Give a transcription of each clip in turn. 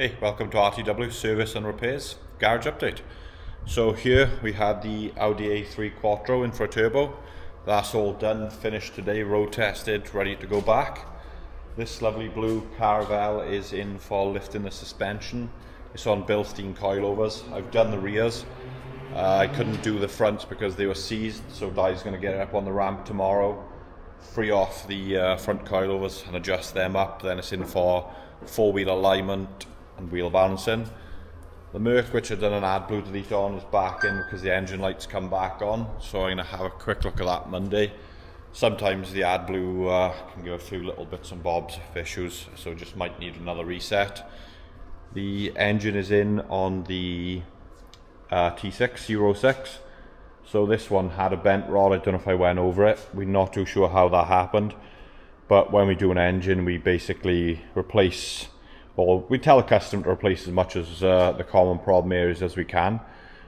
Hey, welcome to RTW Service and Repairs Garage Update. So here we had the Audi A3 Quattro in for a turbo. That's all done, finished today, road tested, ready to go back. This lovely blue Caravelle is in for lifting the suspension. It's on Bilstein coilovers. I've done the rears. I couldn't do the fronts because they were seized, so Di's going to get it up on the ramp tomorrow, free off the front coilovers and adjust them up. Then it's in for four-wheel alignment and wheel balancing. The Merc, which I've done an AdBlue delete on, is back in because the engine lights come back on, so I'm going to have a quick look at that Monday. Sometimes the AdBlue can give a few little bits and bobs of issues, so just might need another reset. The engine is in on the T6 Euro 6. So this one had a bent rod. I don't know if I went over it. We're not too sure how that happened, but when we do an engine, we basically replace, or we tell the customer to replace as much as the common problem areas as we can.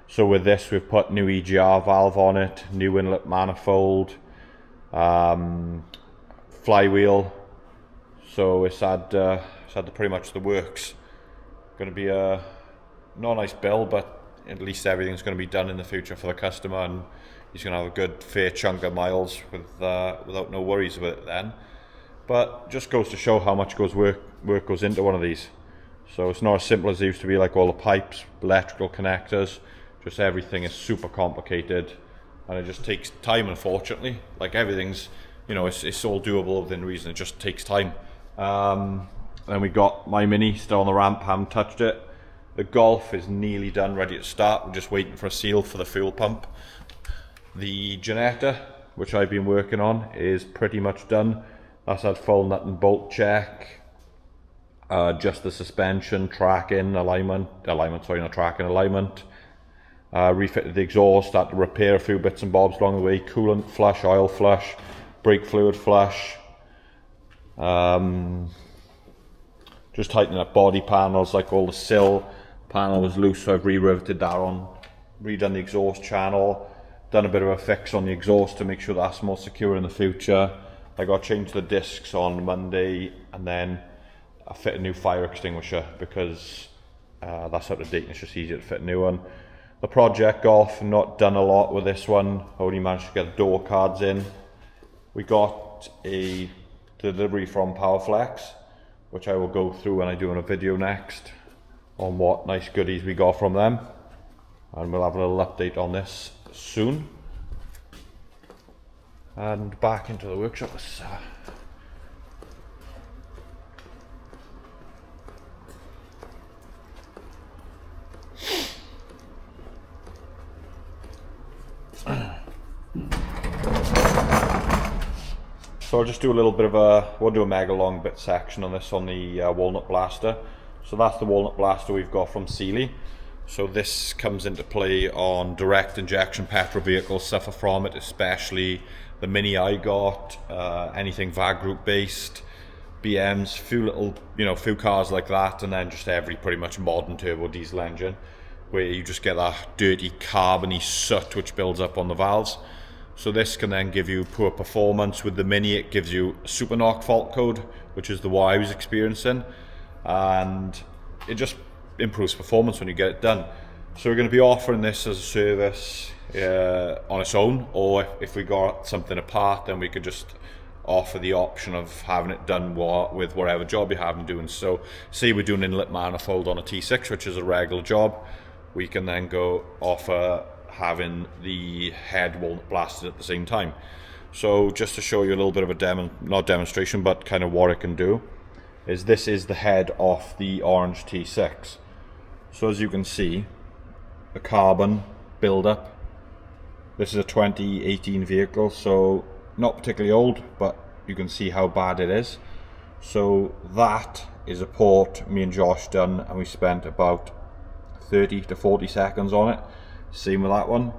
So with this, we've put new EGR valve on it, new inlet manifold, flywheel. So it's had pretty much the works. Going to be a not a nice bill, but at least everything's going to be done in the future for the customer, and he's going to have a good fair chunk of miles without no worries with it then. But just goes to show how much work goes into one of these. So it's not as simple as it used to be, like all the pipes, electrical connectors. Just everything is super complicated, and it just takes time, unfortunately. Like everything's, you know, it's all doable within reason. It just takes time. Then we got my Mini still on the ramp, haven't touched it. The Golf is nearly done, ready to start. We're just waiting for a seal for the fuel pump. The Genetta, which I've been working on, is pretty much done. That's had full nut and bolt check. Just the suspension, tracking, alignment. Refitted the exhaust, had to repair a few bits and bobs along the way. Coolant flush, oil flush, brake fluid flush. Just tightening up body panels, like all the sill panel was loose, so I've re-riveted that on, redone the exhaust channel, done a bit of a fix on the exhaust to make sure that's more secure in the future. I got to change the discs on Monday, and then I fit a new fire extinguisher because that's out of date and it's just easier to fit a new one. The Project Golf, not done a lot with this one, only managed to get the door cards in. We got a delivery from Powerflex, which I will go through when I do in a video next on what nice goodies we got from them, and we'll have a little update on this soon. And back into the workshop. So I'll just do a little bit of we'll do a mega long bit section on this on the Walnut Blaster. So that's the Walnut Blaster we've got from Sealy. So this comes into play on direct injection petrol vehicles, suffer from it, especially the Mini I got, anything VAG group based, BMs, few cars like that, and then just every pretty much modern turbo diesel engine, where you just get that dirty carbony soot which builds up on the valves. So this can then give you poor performance. With the Mini, it gives you a super knock fault code, which is the one I was experiencing, and it just improves performance when you get it done. So we're going to be offering this as a service on its own, or if we got something apart, then we could just offer the option of having it done with whatever job you have been doing. So say we're doing inlet manifold on a T6, which is a regular job, we can then go offer having the head Walnut blasted at the same time. So just to show you a little bit of a not demonstration, but kind of what it can do, is this is the head off the orange T6. So as you can see, the carbon build-up. This is a 2018 vehicle, so not particularly old, but you can see how bad it is. So that is a port me and Josh done, and we spent about 30 to 40 seconds on it. Same with that one.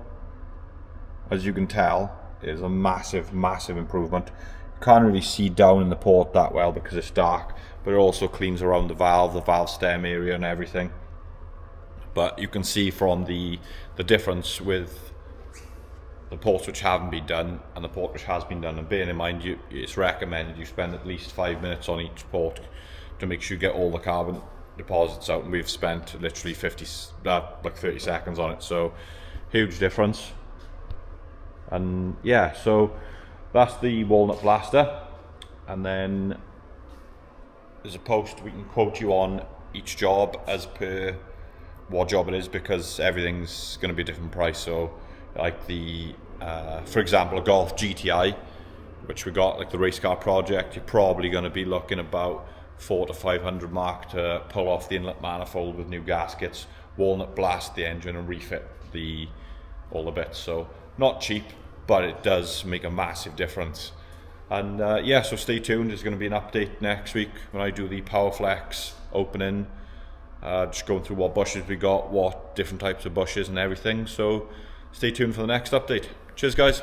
As you can tell, it is a massive improvement. You can't really see down in the port that well because it's dark, but it also cleans around the valve stem area and everything. But you can see from the difference with the ports which haven't been done and the port which has been done. And bearing in mind, it's recommended you spend at least 5 minutes on each port to make sure you get all the carbon deposits out, and we've spent literally 30 seconds on it, so huge difference. And yeah, so that's the Walnut Blaster. And then there's a post we can quote you on each job as per what job it is, because everything's going to be a different price. So like the for example, a Golf GTI, which we got like the race car project, you're probably going to be looking about 400 to 500 mark to pull off the inlet manifold with new gaskets, Walnut Blast the engine and refit all the bits. So not cheap, but it does make a massive difference. And yeah, so stay tuned. There's going to be an update next week when I do the Powerflex opening, just going through what bushes we got, what different types of bushes and everything. So stay tuned for the next update. Cheers guys.